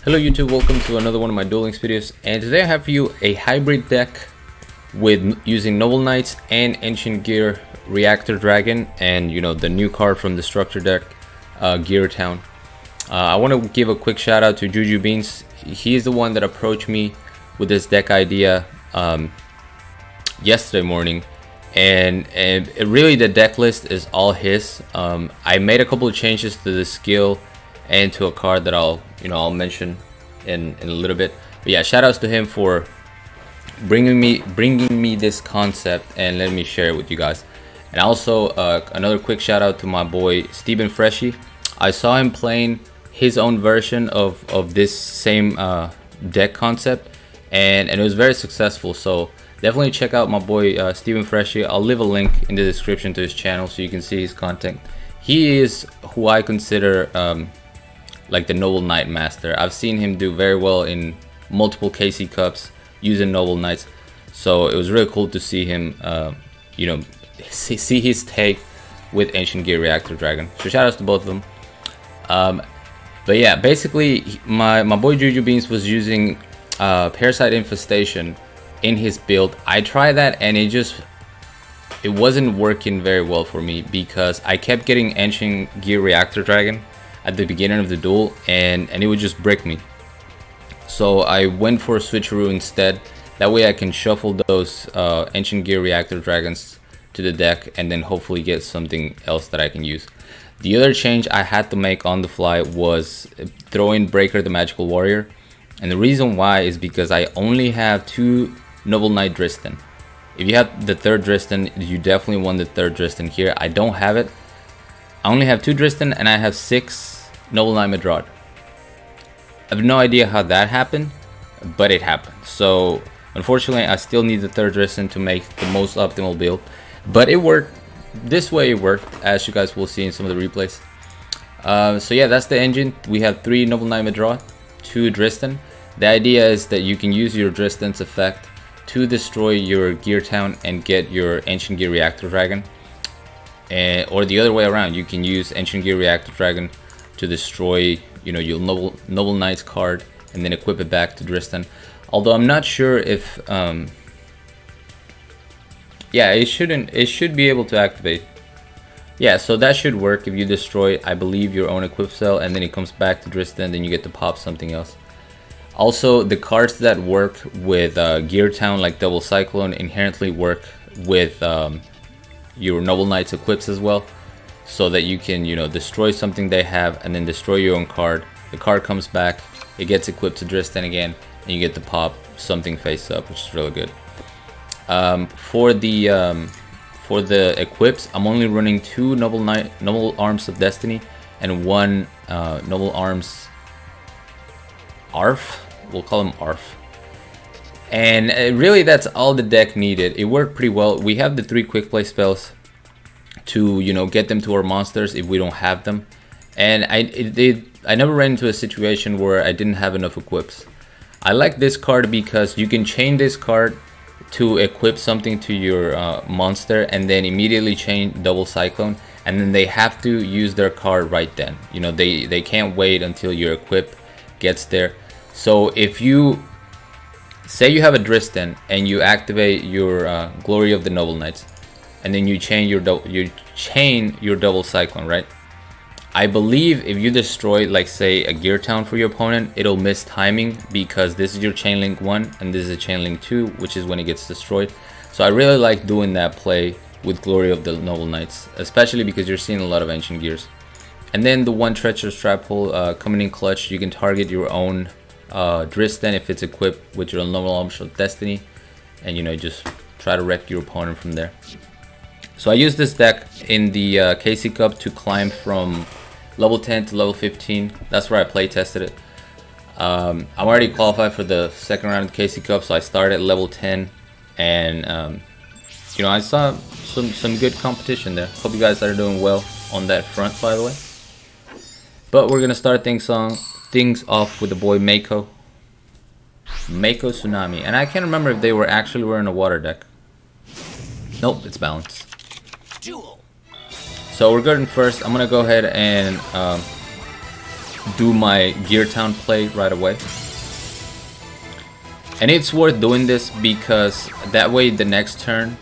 Hello YouTube, welcome to another one of my Duel Links videos, and today I have for you a hybrid deck with using Noble Knights and Ancient Gear Reactor Dragon, and the new card from the structure deck, Gear Town. I want to give a quick shout out to Juju Beans. He is the one that approached me with this deck idea yesterday morning, and really the deck list is all his. I made a couple of changes to the skill and to a card that I'll mention in a little bit. But yeah, shout outs to him for bringing me this concept and letting me share it with you guys. And also another quick shout out to my boy Stephen Freshy. I saw him playing his own version of this same deck concept, and it was very successful. So definitely check out my boy Stephen Freshy. I'll leave a link in the description to his channel so you can see his content. He is who I consider like the Noble Knight master. I've seen him do very well in multiple KC Cups using Noble Knights, so it was really cool to see him see his take with Ancient Gear Reactor Dragon. So shout outs to both of them. But yeah, basically my boy Juju Beans was using Parasite Infestation in his build. I tried that and it wasn't working very well for me because I kept getting Ancient Gear Reactor Dragon at the beginning of the duel, and it would just break me. So I went for a switcheroo instead. That way I can shuffle those Ancient Gear Reactor Dragons to the deck and then hopefully get something else that I can use. The other change I had to make on the fly was throw in Breaker the Magical Warrior, and the reason why is because I only have 2 Noble Knight Dristan. If you have the 3rd Dristan, you definitely want the 3rd Dristan here. I don't have it. I only have 2 Dristan and I have 6 Noble Knight Medrad. I have no idea how that happened, but it happened. So unfortunately I still need the 3rd Dristan to make the most optimal build, but it worked. This way it worked, as you guys will see in some of the replays. So yeah, that's the engine. We have 3 Noble Knight Medrad, 2 Dristan. The idea is that you can use your Dristan's effect to destroy your Gear Town and get your Ancient Gear Reactor Dragon. Or the other way around, you can use Ancient Gear Reactor Dragon to destroy your Noble Knights card and then equip it back to Dristan. Although I'm not sure if yeah, it should be able to activate. Yeah, so that should work if you destroy, I believe, your own equip cell and then it comes back to Dristan, then you get to pop something else. Also, the cards that work with Gear Town, like Double Cyclone, inherently work with your Noble Knights equips as well, so that you can destroy something they have and then destroy your own card. The card comes back, it gets equipped to Dristan again, and you get to pop something face up, which is really good. For the equips, I'm only running 2 Noble Arms of Destiny and 1 Noble Arms ARF. We'll call him ARF. And really that's all the deck needed. It worked pretty well. We have the 3 quick play spells to get them to our monsters if we don't have them. And I never ran into a situation where I didn't have enough equips. I like this card because you can chain this card to equip something to your monster and then immediately chain Double Cyclone, and then they have to use their card right then. They can't wait until your equip gets there. So if you say you have a Dristan and you activate your Glory of the Noble Knights, and then you chain your Double Cyclone, right? I believe if you destroy, like say, a Gear Town for your opponent, it'll miss timing because this is your Chain Link 1 and this is a Chain Link 2, which is when it gets destroyed. So I really like doing that play with Glory of the Noble Knights, especially because you're seeing a lot of Ancient Gears. And then the 1 Treacherous Trap Hole coming in clutch. You can target your own Dristan if it's equipped with your Noble Arms of Destiny, and just try to wreck your opponent from there. So I used this deck in the KC Cup to climb from level 10 to level 15. That's where I play tested it. I'm already qualified for the 2nd round of the KC Cup, so I started at level 10, and I saw some good competition there. Hope you guys are doing well on that front, by the way. But we're gonna start things off with the boy Mako Tsunami, and I can't remember if they were actually wearing a water deck. Nope, it's balanced. Duel. So we're good in first. I'm gonna go ahead and do my Gear Town play right away. And it's worth doing this because that way the next turn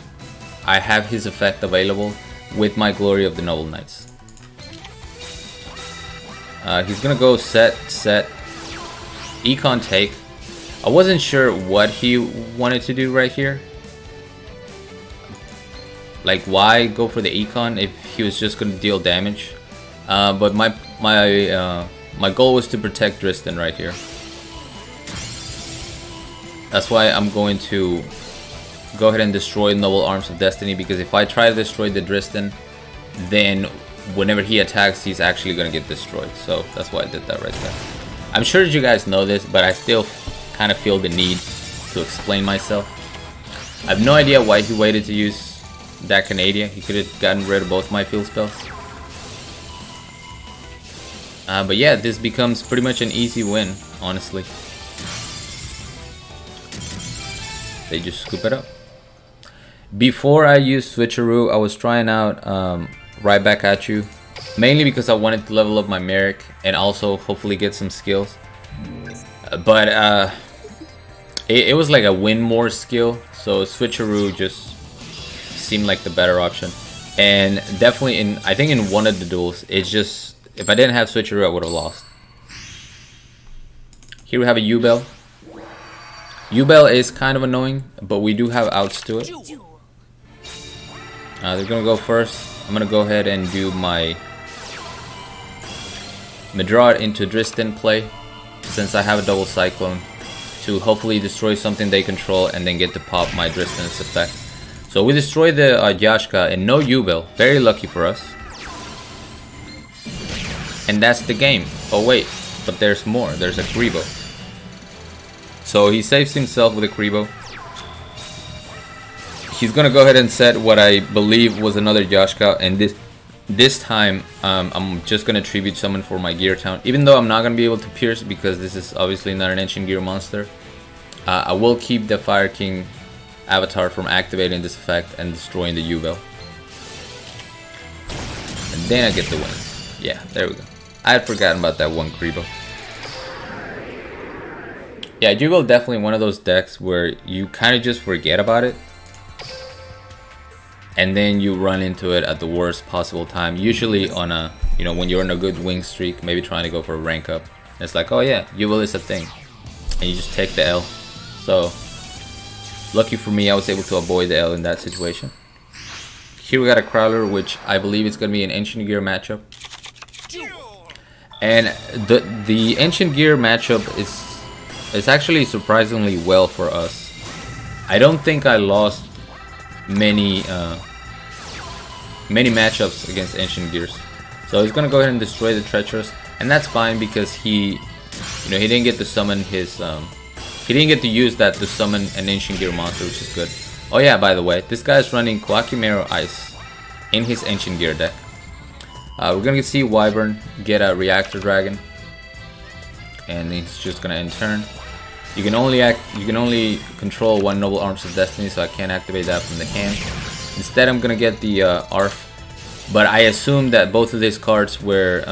I have his effect available with my Glory of the Noble Knights. He's gonna go set, Econ take. I wasn't sure what he wanted to do right here. Like, why go for the Econ if he was just gonna deal damage? But my goal was to protect Dristan right here. That's why I'm going to go ahead and destroy Noble Arms of Destiny, because if I try to destroy the Dristan, then whenever he attacks, he's actually going to get destroyed. So that's why I did that right there. I'm sure you guys know this, but I still kind of feel the need to explain myself. I have no idea why he waited to use that Canadian. He could have gotten rid of both my field spells. But yeah, this becomes pretty much an easy win, honestly. They just scoop it up. Before I used Switcheroo, I was trying out Right Back At You, mainly because I wanted to level up my Merrick and also hopefully get some skills. But it was like a win more skill, so Switcheroo just seemed like the better option. And definitely I think in one of the duels, it's just, if I didn't have Switcheroo, I would have lost. Here we have a Yubel. Yubel is kind of annoying, but we do have outs to it. They're gonna go first. I'm gonna go ahead and do my Medrad into Dristan play, since I have a double Cyclone, to hopefully destroy something they control and then get to pop my Dristan's effect. So we destroy the Yashka and no Yubel. Very lucky for us. And that's the game. Oh wait, but there's more. There's a Kribo. So he saves himself with a Kribo. He's gonna go ahead and set what I believe was another Yashka, and this time I'm just gonna tribute summon for my Gear Town. Even though I'm not gonna be able to pierce because this is obviously not an Ancient Gear monster, I will keep the Fire King avatar from activating this effect and destroying the Yubel. And then I get the win. Yeah, there we go. I had forgotten about that one Kribo. Yeah, Juju definitely one of those decks where you kind of just forget about it, and then you run into it at the worst possible time. Usually on a, you know, when you're on a good wing streak, maybe trying to go for a rank up. And it's like, oh yeah, Juju is a thing, and you just take the L. So lucky for me, I was able to avoid the L in that situation. Here we got a Crowler, which I believe is going to be an Ancient Gear matchup. And the Ancient Gear matchup is actually surprisingly well for us. I don't think I lost many matchups against Ancient Gears. So he's gonna go ahead and destroy the Treacherous, and that's fine because he didn't get to summon his he didn't get to use that to summon an Ancient Gear monster, which is good. Oh yeah, by the way, this guy is running Koakimero Ice in his Ancient Gear deck. We're gonna see Wyvern get a Reactor Dragon, and he's just gonna end turn. You can only control one Noble Arms of Destiny, so I can't activate that from the hand. Instead, I'm gonna get the Arf, but I assumed that both of these cards were,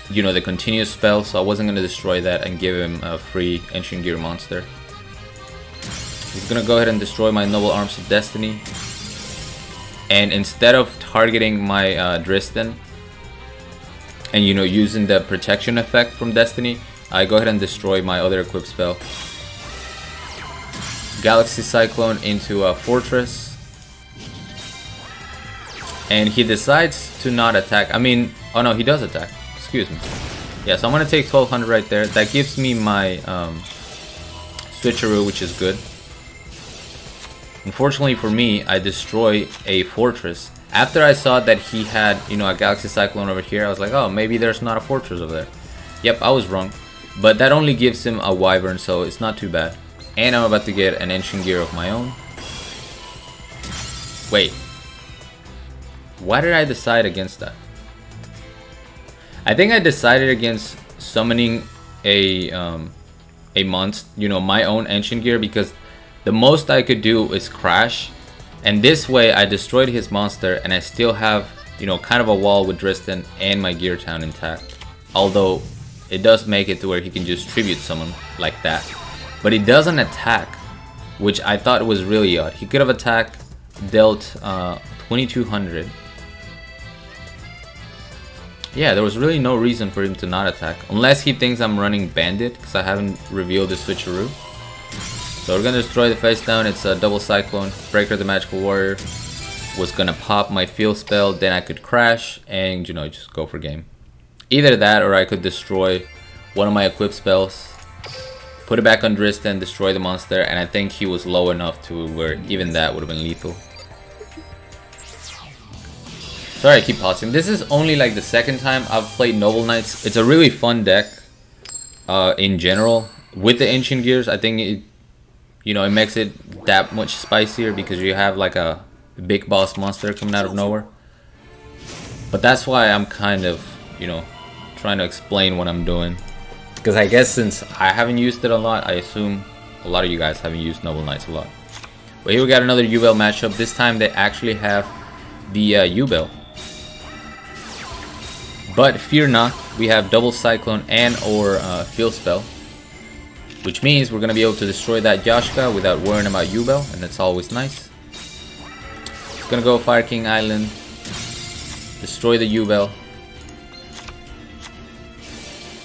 the continuous spell, so I wasn't gonna destroy that and give him a free Ancient Gear monster. He's gonna go ahead and destroy my Noble Arms of Destiny, and instead of targeting my Dristan and using the protection effect from Destiny, I go ahead and destroy my other equipped spell. Galaxy Cyclone into a Fortress. And he decides to not attack. I mean, oh no, he does attack. Excuse me. Yeah, so I'm going to take 1200 right there. That gives me my Switcheroo, which is good. Unfortunately for me, I destroy a Fortress. After I saw that he had, a Galaxy Cyclone over here, I was like, oh, maybe there's not a Fortress over there. Yep, I was wrong. But that only gives him a Wyvern, so it's not too bad. And I'm about to get an Ancient Gear of my own. Wait. Why did I decide against that? I think I decided against summoning a monster, my own Ancient Gear, because the most I could do is crash. And this way I destroyed his monster and I still have, kind of a wall with Dristan and my Gear Town intact. Although it does make it to where he can just tribute summon like that. But he doesn't attack, which I thought was really odd. He could have attacked, dealt 2200. Yeah, there was really no reason for him to not attack, unless he thinks I'm running Bandit, because I haven't revealed the switcheroo. So we're gonna destroy the face down. It's a double cyclone. Breaker the Magical Warrior was gonna pop my field spell, then I could crash and, you know, just go for game. Either that, or I could destroy one of my equipped spells, put it back on Dristan, destroy the monster, and I think he was low enough to where even that would have been lethal. Sorry, I keep pausing. This is only like the second time I've played Noble Knights. It's a really fun deck in general. With the Ancient Gears, I think it, you know, it makes it that much spicier because you have like a big boss monster coming out of nowhere. But that's why I'm kind of, you know, trying to explain what I'm doing. Because I guess since I haven't used it a lot, I assume a lot of you guys haven't used Noble Knights a lot. But here we got another Yubel matchup. This time they actually have the Yubel. But fear not, we have double cyclone and or field spell, which means we're gonna be able to destroy that Yashka without worrying about Yubel, and that's always nice. It's gonna go Fire King Island, destroy the Yubel.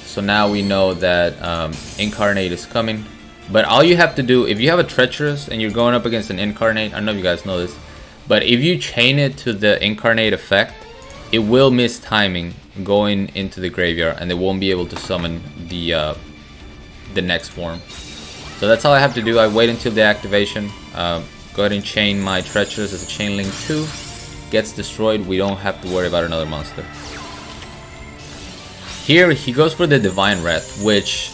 So now we know that Incarnate is coming. But all you have to do, if you have a Treacherous and you're going up against an Incarnate, I don't know if you guys know this, but if you chain it to the Incarnate effect, it will miss timing going into the graveyard, and they won't be able to summon the next form. So that's all I have to do. I wait until the activation. Go ahead and chain my Treacherous as a chain link 2. Gets destroyed. We don't have to worry about another monster. Here he goes for the Divine Wrath, which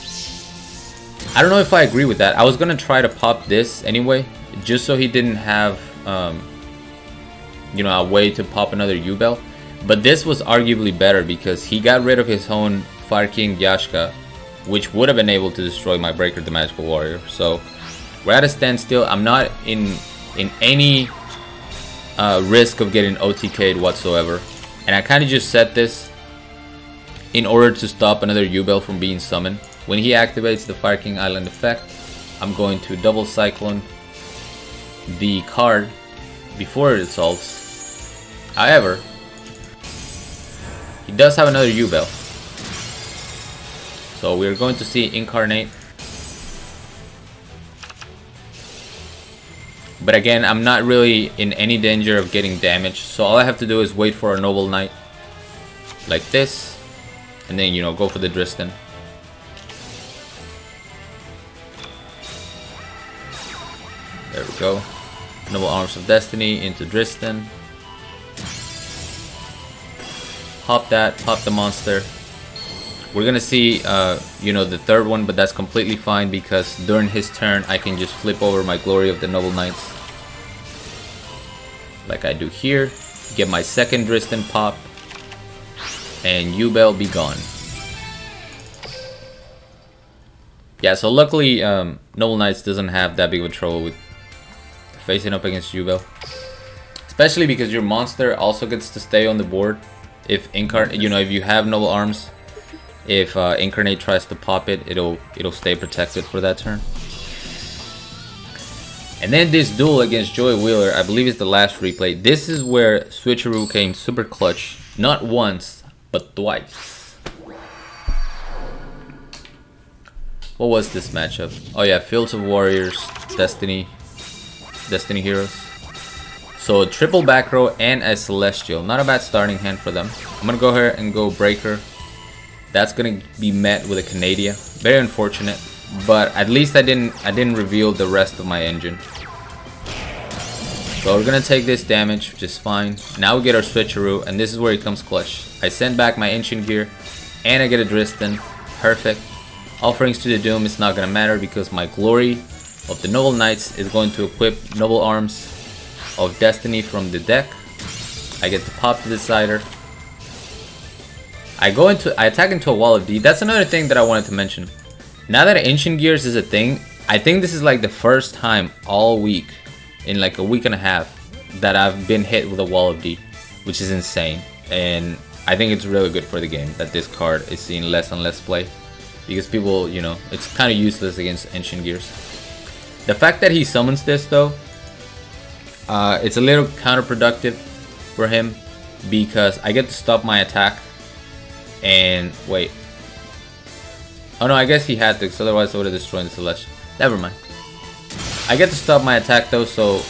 I don't know if I agree with that. I was gonna try to pop this anyway, just so he didn't have you know, a way to pop another Yubel. But this was arguably better because he got rid of his own Fire King Yashka, which would have been able to destroy my Breaker the Magical Warrior. So we're at a standstill. I'm not in any risk of getting OTK'd whatsoever. And I kind of just set this in order to stop another Yubel from being summoned. When he activates the Fire King Island effect, I'm going to double cyclone the card before it solves. However, he does have another Yubel. So we're going to see Incarnate. But again, I'm not really in any danger of getting damaged. So all I have to do is wait for a Noble Knight like this. And then, you know, go for the Dristan. There we go. Noble Arms of Destiny into Dristan. Pop that, pop the monster. We're gonna see, you know, the third one, but that's completely fine because during his turn, I can just flip over my Glory of the Noble Knights, like I do here. Get my second Dristan pop, and Yubel be gone. Yeah, so luckily, Noble Knights doesn't have that big of a trouble with facing up against Yubel, especially because your monster also gets to stay on the board. If Incarnate, you know, if you have Noble Arms, if Incarnate tries to pop it, it'll stay protected for that turn. And then this duel against Joey Wheeler, I believe is the last replay. This is where Switcheroo came super clutch, not once but twice. What was this matchup? Oh yeah, Fields of Warriors, Destiny Heroes. So triple back row and a Celestial. Not a bad starting hand for them. I'm gonna go here and go Breaker. That's gonna be met with a Canadia. Very unfortunate, but at least I didn't reveal the rest of my engine. So we're gonna take this damage, which is fine. Now we get our Switcheroo, and this is where it comes clutch. I send back my Ancient Gear, and I get a Dristan. Perfect. Offerings to the Doom is not gonna matter because my Glory of the Noble Knights is going to equip Noble Arms of Destiny from the deck. I get to pop the Decider. I attack into a Wall of D. That's another thing that I wanted to mention. Now that Ancient Gears is a thing, I think this is like the first time all week, in like a week and a half, that I've been hit with a Wall of D, which is insane. And I think it's really good for the game that this card is seen less and less play, because people, you know, it's kind of useless against Ancient Gears. The fact that he summons this though, it's a little counterproductive for him, because I get to stop my attack and wait. Oh no, I guess he had to, because otherwise I would have destroyed the Celestial. Never mind. I get to stop my attack though, so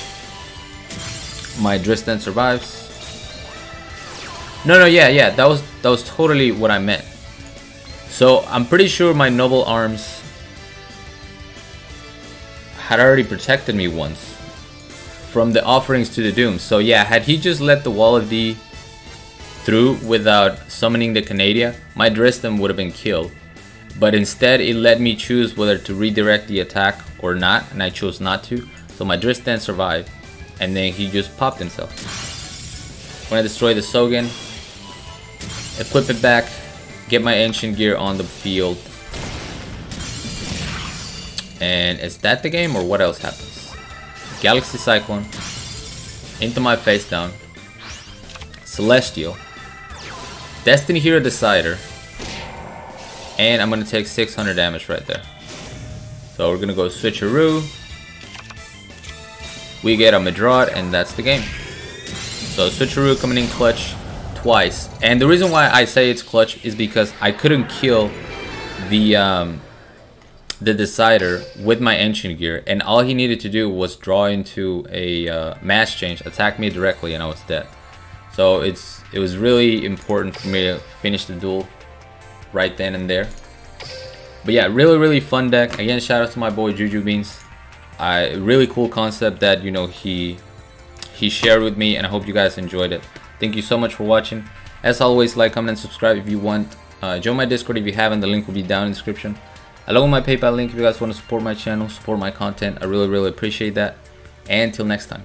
my Dristan survives. No, yeah, that was totally what I meant. So I'm pretty sure my Noble Arms had already protected me once from the offerings to the Doom. So yeah, had he just let the Wall of D through without summoning the Canadia, my Dristan would have been killed. But instead it let me choose whether to redirect the attack or not, and I chose not to. So my Dristan survived, and then he just popped himself. When I destroy the Sogen, equip it back, get my Ancient Gear on the field. And is that the game, or what else happens? Galaxy Cyclone into my face down, Celestial, Destiny Hero Decider, and I'm gonna take 600 damage right there. So we're gonna go switcheroo. We get a Madrod, and that's the game. So switcheroo coming in clutch twice. And the reason why I say it's clutch is because I couldn't kill the Decider with my Ancient Gear, and all he needed to do was draw into a mass change, attack me directly, and I was dead. So it was really important for me to finish the duel right then and there. But yeah, really fun deck. Again, shout out to my boy Juju Beans. Really cool concept that, you know, he shared with me, and I hope you guys enjoyed it. Thank you so much for watching. As always, like, comment, and subscribe if you want. Join my Discord if you haven't. The link will be down in the description, along with my PayPal link if you guys want to support my channel, support my content. I really appreciate that. And until next time.